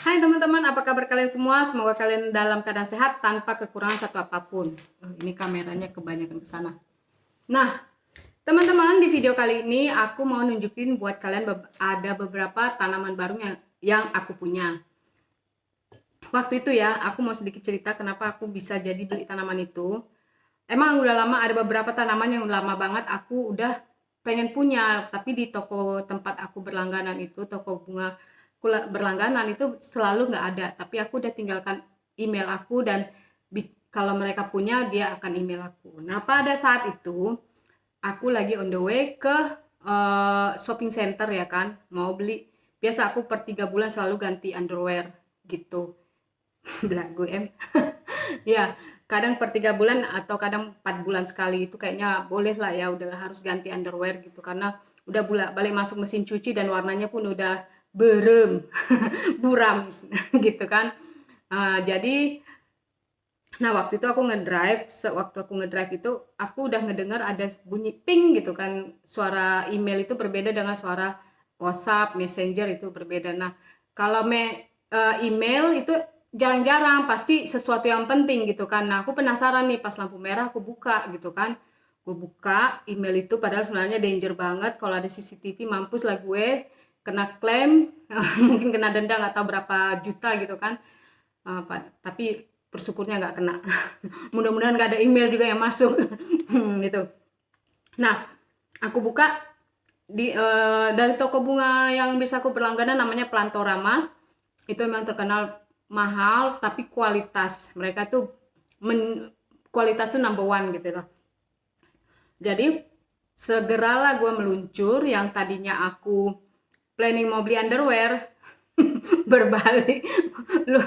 Hai teman-teman, apa kabar kalian semua? Semoga kalian dalam keadaan sehat tanpa kekurangan satu apapun. Ini kameranya kebanyakan ke sana. Nah, teman-teman, di video kali ini aku mau nunjukin buat kalian ada beberapa tanaman baru yang aku punya. Waktu itu ya, aku mau sedikit cerita kenapa aku bisa jadi beli tanaman itu. Emang udah lama, ada beberapa tanaman yang lama banget aku udah pengen punya, tapi di toko tempat aku berlangganan itu, toko bunga berlangganan itu selalu nggak ada. Tapi aku udah tinggalkan email aku dan kalau mereka punya dia akan email aku. Nah, pada saat itu aku lagi on the way ke shopping center ya kan, mau beli. Biasa aku per 3 bulan selalu ganti underwear gitu. Belagu ya, kadang per 3 bulan atau kadang 4 bulan sekali itu kayaknya boleh lah ya, udah harus ganti underwear gitu karena udah balik masuk mesin cuci dan warnanya pun udah berem buram gitu kan. Jadi nah waktu itu aku waktu aku ngedrive itu aku udah ngedengar ada bunyi ping gitu kan, suara email itu berbeda dengan suara WhatsApp, Messenger itu berbeda. Nah kalau email itu jarang-jarang, pasti sesuatu yang penting gitu kan. Nah aku penasaran nih, pas lampu merah aku buka gitu kan, gue buka email itu padahal sebenarnya danger banget, kalau ada CCTV mampus lah gue, kena klaim mungkin kena denda nggak tahu berapa juta gitu kan. Tapi bersyukurnya nggak kena. Mudah-mudahan nggak ada email juga yang masuk gitu. Nah aku buka dari toko bunga yang bisa aku berlangganan, namanya Plantorama. Itu memang terkenal mahal tapi kualitas mereka tuh kualitas tuh number one gitu loh. Jadi segeralah gue meluncur, yang tadinya aku planning mau beli underwear berbalik. Lu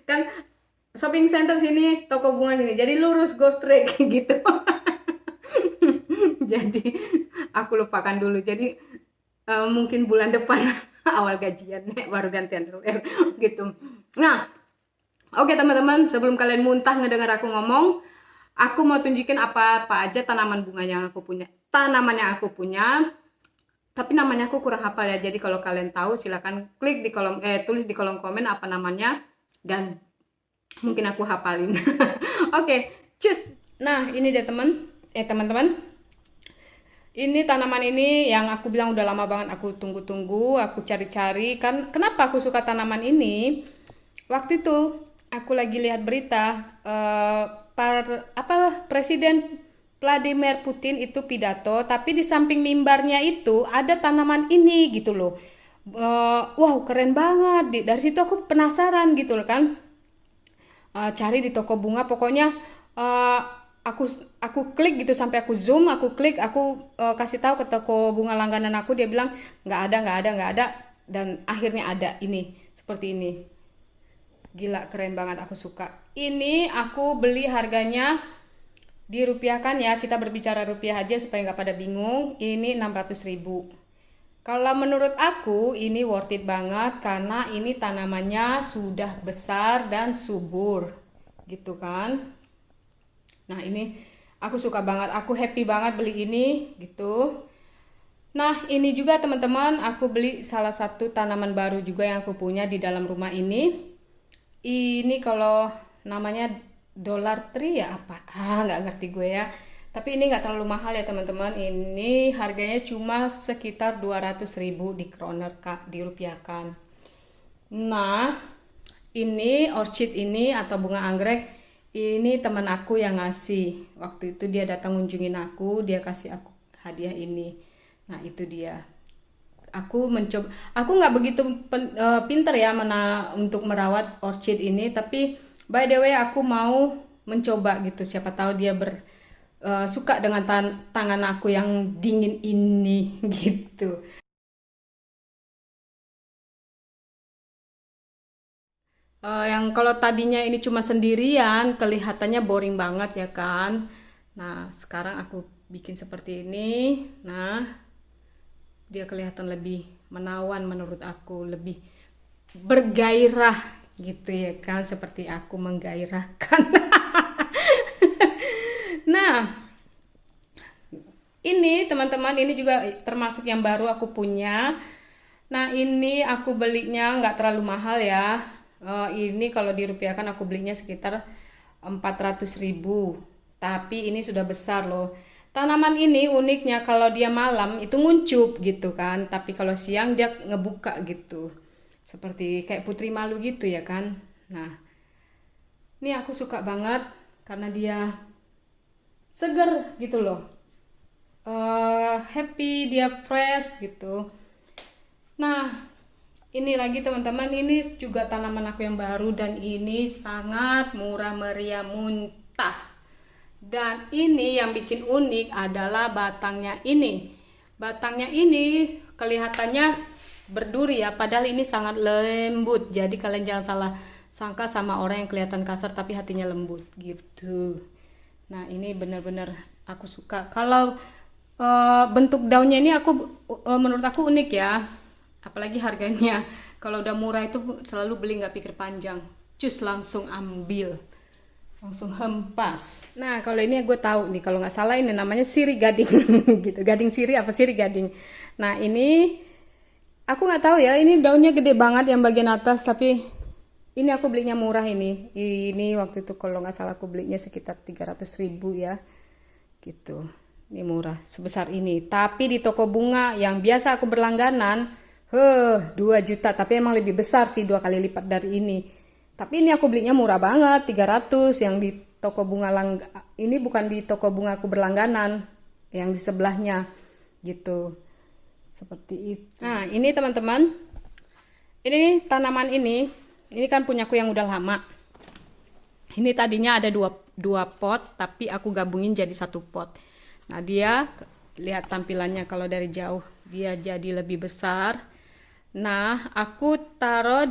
kan shopping center sini, toko bunga sini, jadi lurus go straight gitu. Jadi aku lupakan dulu. Jadi mungkin bulan depan awal gajian baru ganti underwear gitu. Nah, oke teman-teman, sebelum kalian muntah ngedengar aku ngomong, aku mau tunjukin apa aja tanaman bunga yang aku punya. Tanaman yang aku punya, tapi namanya aku kurang hafal ya. Jadi kalau kalian tahu silakan klik di kolom tulis di kolom komen apa namanya dan mungkin aku hafalin. Oke, cus. Nah, ini deh teman-teman. Ini tanaman ini yang aku bilang udah lama banget aku tunggu-tunggu, aku cari-cari kan. Kenapa aku suka tanaman ini? Waktu itu aku lagi lihat berita Presiden Vladimir Putin itu pidato, tapi di samping mimbarnya itu ada tanaman ini gitu loh. Wow, keren banget. Dari situ aku penasaran gitu loh kan. Cari di toko bunga, pokoknya uh, aku klik gitu, sampai aku zoom, aku klik, aku kasih tahu ke toko bunga langganan aku, dia bilang nggak ada, dan akhirnya ada ini seperti ini. Gila, keren banget, aku suka. Ini aku beli harganya dirupiahkan ya, kita berbicara rupiah aja supaya nggak pada bingung. Ini 600.000. Kalau menurut aku ini worth it banget karena ini tanamannya sudah besar dan subur gitu kan. Nah ini aku suka banget, aku happy banget beli ini gitu. Nah ini juga teman-teman, aku beli salah satu tanaman baru juga yang aku punya di dalam rumah ini. Ini kalau namanya dollar tree ya apa? Nggak ngerti gue ya. Tapi ini nggak terlalu mahal ya teman-teman. Ini harganya cuma sekitar 200.000 di kroner kak, dirupiahkan. Nah, ini orchid ini atau bunga anggrek ini teman aku yang ngasih. Waktu itu dia datang ngunjungin aku, dia kasih aku hadiah ini. Nah, itu dia. Aku mencoba, aku nggak begitu pinter ya untuk merawat orchid ini, tapi by the way aku mau mencoba gitu, siapa tahu dia suka dengan tangan aku yang dingin ini gitu. Yang kalau tadinya ini cuma sendirian kelihatannya boring banget ya kan. Nah sekarang aku bikin seperti ini. Nah dia kelihatan lebih menawan, menurut aku lebih bergairah gitu ya kan, seperti aku menggairahkan. Nah ini teman-teman, ini juga termasuk yang baru aku punya. Nah ini aku belinya nggak terlalu mahal ya, Ini kalau dirupiahkan aku belinya sekitar 400.000. Tapi ini sudah besar loh. Tanaman ini uniknya kalau dia malam itu nguncup gitu kan, tapi kalau siang dia ngebuka gitu. Seperti kayak putri malu gitu ya kan. Nah, ini aku suka banget karena dia seger gitu loh. Happy, dia fresh gitu. Nah, ini lagi teman-teman, ini juga tanaman aku yang baru dan ini sangat murah meriah muntah. Dan ini yang bikin unik adalah batangnya ini. Batangnya ini kelihatannya berduri ya, padahal ini sangat lembut. Jadi kalian jangan salah sangka sama orang yang kelihatan kasar tapi hatinya lembut gitu. Nah, ini benar-benar aku suka. Kalau bentuk daunnya ini menurut aku unik ya. Apalagi harganya, kalau udah murah itu selalu beli nggak pikir panjang, cus langsung ambil, langsung hempas. Nah kalau ini gue tahu nih, kalau nggak salah ini namanya sirih gading gitu, gading sirih apa sirih gading. Nah ini aku nggak tahu ya, ini daunnya gede banget yang bagian atas, tapi ini aku belinya murah ini waktu itu kalau nggak salah aku belinya sekitar 300.000 ya gitu. Ini murah sebesar ini, tapi di toko bunga yang biasa aku berlangganan 2 juta, tapi emang lebih besar sih, 2 kali lipat dari ini. Tapi ini aku belinya murah banget, 300. Yang di toko bunga ini bukan di toko bunga aku berlangganan, yang di sebelahnya gitu. Seperti itu. Nah, ini teman-teman. Ini tanaman ini kan punyaku yang udah lama. Ini tadinya ada dua pot, tapi aku gabungin jadi 1 pot. Nah, dia lihat tampilannya kalau dari jauh, dia jadi lebih besar. Nah, aku taruh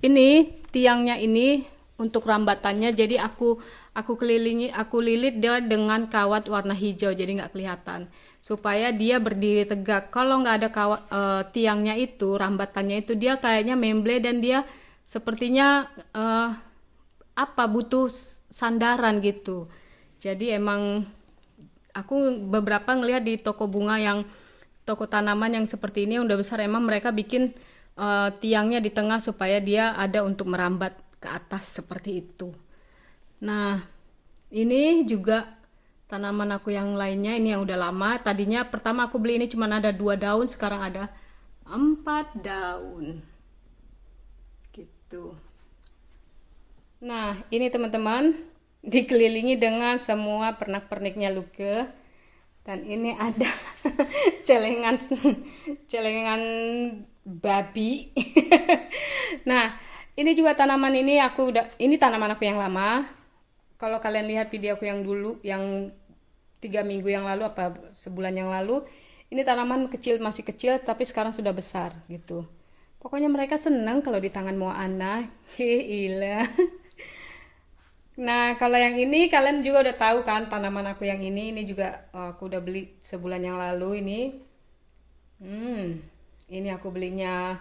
ini tiangnya ini untuk rambatannya. Jadi aku lilit dia dengan kawat warna hijau, jadi nggak kelihatan. Supaya dia berdiri tegak. Kalau nggak ada kawat tiangnya itu, rambatannya itu, dia kayaknya memble dan dia sepertinya butuh sandaran gitu. Jadi emang aku beberapa ngelihat di toko tanaman yang seperti ini yang udah besar, emang mereka bikin tiangnya di tengah supaya dia ada untuk merambat ke atas seperti itu. Nah, ini juga tanaman aku yang lainnya, ini yang udah lama. Tadinya pertama aku beli ini cuma ada 2 daun, sekarang ada 4 daun gitu. Nah, ini teman-teman dikelilingi dengan semua pernak-perniknya Luke. Dan ini ada celengan babi. Nah, ini juga tanaman ini ini tanaman aku yang lama. Kalau kalian lihat video aku yang dulu, yang 3 minggu yang lalu apa sebulan yang lalu, ini tanaman masih kecil tapi sekarang sudah besar gitu. Pokoknya mereka senang kalau di tangan Moana. Gila. Nah, kalau yang ini kalian juga udah tahu kan, tanaman aku yang ini juga aku udah beli sebulan yang lalu ini. Ini aku belinya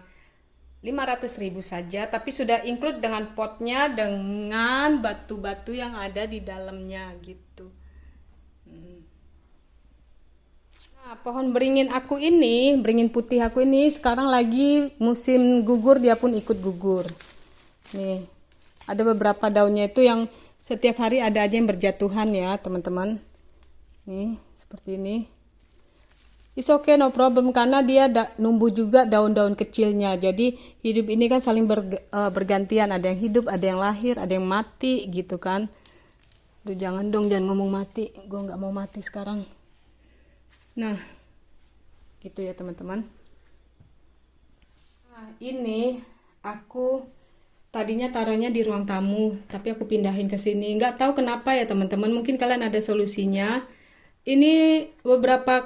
500.000 saja, tapi sudah include dengan potnya, dengan batu-batu yang ada di dalamnya gitu. Nah, pohon beringin beringin putih aku ini sekarang lagi musim gugur, dia pun ikut gugur. Nih, ada beberapa daunnya itu yang setiap hari ada aja yang berjatuhan ya teman-teman. Nih seperti ini. It's okay, no problem, karena dia numbuh juga daun-daun kecilnya. Jadi hidup ini kan saling bergantian, ada yang hidup, ada yang lahir, ada yang mati gitu kan. Duh, jangan ngomong mati, gue nggak mau mati sekarang. Nah gitu ya teman-teman. Nah, ini aku tadinya taruhnya di ruang tamu, tapi aku pindahin ke sini. Nggak tahu kenapa ya teman-teman, mungkin kalian ada solusinya. Ini beberapa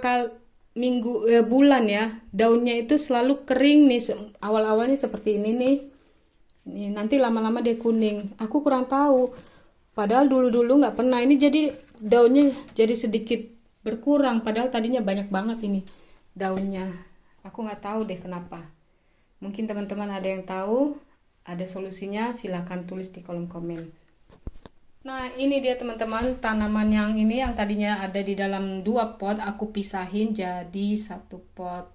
bulan ya, daunnya itu selalu kering nih. Awal-awalnya seperti ini nih. Nanti lama-lama dia kuning. Aku kurang tahu. Padahal dulu-dulu nggak pernah. Ini jadi daunnya jadi sedikit berkurang. Padahal tadinya banyak banget ini daunnya. Aku nggak tahu deh kenapa. Mungkin teman-teman ada yang tahu, ada solusinya, silahkan tulis di kolom komen. Nah, ini dia teman-teman, tanaman yang ini yang tadinya ada di dalam 2 pot, aku pisahin jadi 1 pot.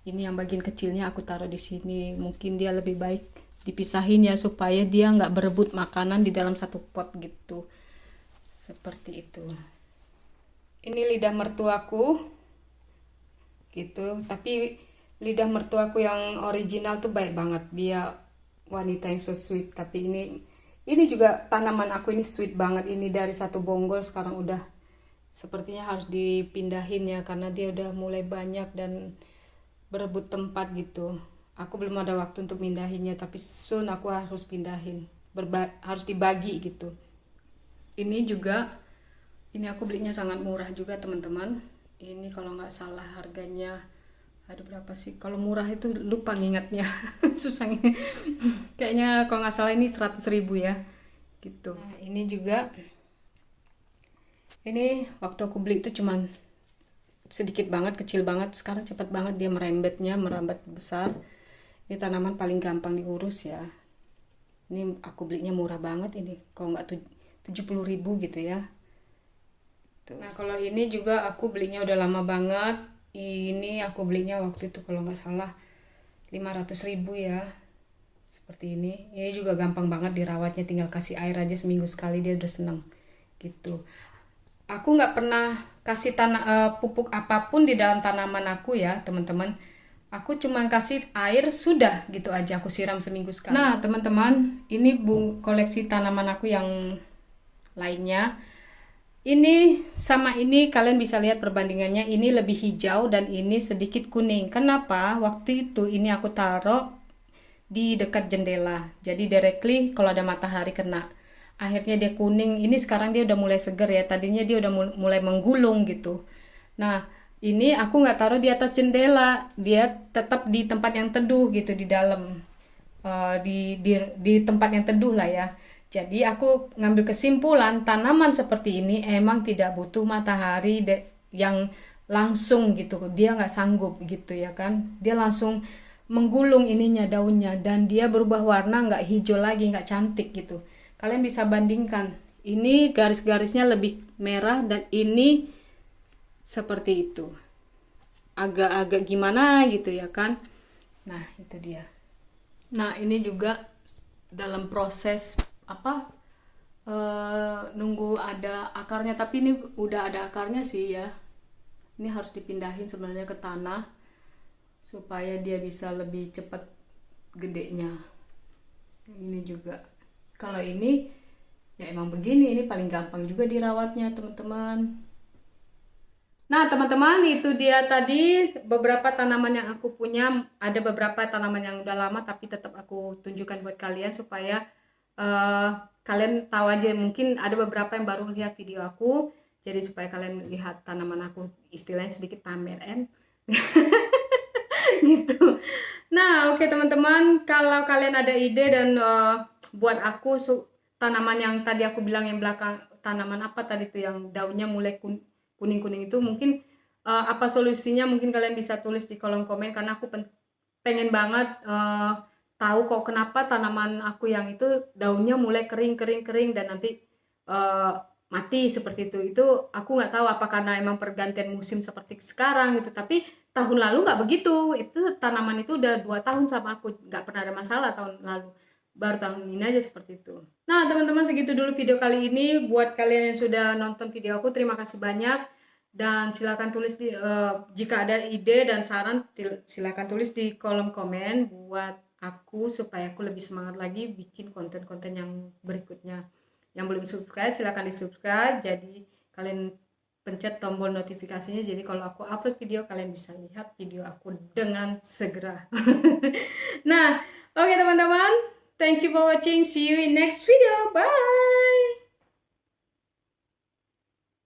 Ini yang bagian kecilnya aku taruh di sini. Mungkin dia lebih baik dipisahin ya, supaya dia nggak berebut makanan di dalam satu pot gitu. Seperti itu. Ini lidah mertuaku gitu, tapi lidah mertuaku yang original tuh baik banget. Dia wanita yang so sweet. Tapi ini juga tanaman aku ini sweet banget. Ini dari satu bonggol sekarang udah sepertinya harus dipindahin ya, karena dia udah mulai banyak dan berebut tempat gitu. Aku belum ada waktu untuk pindahinnya, tapi soon aku harus pindahin. Harus dibagi gitu. Ini aku belinya sangat murah juga teman-teman. Ini kalau nggak salah harganya, ada berapa sih? Kalau murah itu lupa ngingatnya. Susah. Kayaknya kalau nggak salah ini 100.000 ya. Gitu. Nah, ini juga. Ini waktu aku beli itu cuman sedikit banget, kecil banget. Sekarang cepat banget dia merambat besar. Ini tanaman paling gampang diurus ya. Ini aku belinya murah banget ini. Kalau nggak 70.000 gitu ya. Tuh. Nah kalau ini juga aku belinya udah lama banget. Ini aku belinya waktu itu kalau nggak salah 500.000 ya. Seperti ini. Ini juga gampang banget dirawatnya. Tinggal kasih air aja seminggu sekali dia udah seneng. Gitu. Aku nggak pernah kasih pupuk apapun di dalam tanaman aku ya teman-teman. Aku cuma kasih air sudah gitu aja, aku siram seminggu sekali. Nah teman-teman, ini koleksi tanaman aku yang lainnya. Ini sama ini kalian bisa lihat perbandingannya. Ini lebih hijau dan ini sedikit kuning. Kenapa? Waktu itu ini aku taruh di dekat jendela. Jadi directly kalau ada matahari kena. Akhirnya dia kuning. Ini sekarang dia udah mulai seger ya. Tadinya dia udah mulai menggulung gitu. Nah ini aku nggak taruh di atas jendela. Dia tetap di tempat yang teduh gitu, di dalam. Di tempat yang teduh lah ya. Jadi aku ngambil kesimpulan tanaman seperti ini emang tidak butuh matahari yang langsung gitu. Dia nggak sanggup gitu ya kan. Dia langsung menggulung ininya daunnya. Dan dia berubah warna, nggak hijau lagi, nggak cantik gitu. Kalian bisa bandingkan, ini garis-garisnya lebih merah dan ini seperti itu. Agak-agak gimana gitu ya kan. Nah itu dia. Nah ini juga dalam proses nunggu ada akarnya. Tapi ini udah ada akarnya sih ya. Ini harus dipindahin sebenarnya ke tanah supaya dia bisa lebih cepat gedenya. Ini juga. Kalau ini ya emang begini, ini paling gampang juga dirawatnya teman-teman. Nah teman-teman, itu dia tadi beberapa tanaman yang aku punya. Ada beberapa tanaman yang udah lama tapi tetap aku tunjukkan buat kalian supaya kalian tahu aja. Mungkin ada beberapa yang baru lihat video aku, jadi supaya kalian lihat tanaman aku, istilahnya sedikit pamer gitu. Nah oke teman-teman, kalau kalian ada ide dan buat aku tanaman yang tadi aku bilang yang belakang, tanaman apa tadi tuh yang daunnya mulai kuning-kuning itu, mungkin apa solusinya, mungkin kalian bisa tulis di kolom komen, karena aku pengen banget tahu kok kenapa tanaman aku yang itu daunnya mulai kering dan nanti mati seperti itu. Itu aku nggak tahu apa karena emang pergantian musim seperti sekarang gitu. Tapi tahun lalu nggak begitu. Itu tanaman itu udah 2 tahun sama aku, nggak pernah ada masalah tahun lalu. Baru tahun ini aja seperti itu. Nah teman-teman, segitu dulu video kali ini. Buat kalian yang sudah nonton video aku, terima kasih banyak. Dan silakan tulis jika ada ide dan saran, silakan tulis di kolom komen buat aku supaya aku lebih semangat lagi bikin konten-konten yang berikutnya. Yang belum subscribe silakan di subscribe. Jadi kalian pencet tombol notifikasinya, jadi kalau aku upload video kalian bisa lihat video aku dengan segera. Nah oke teman-teman, thank you for watching. See you in next video. Bye.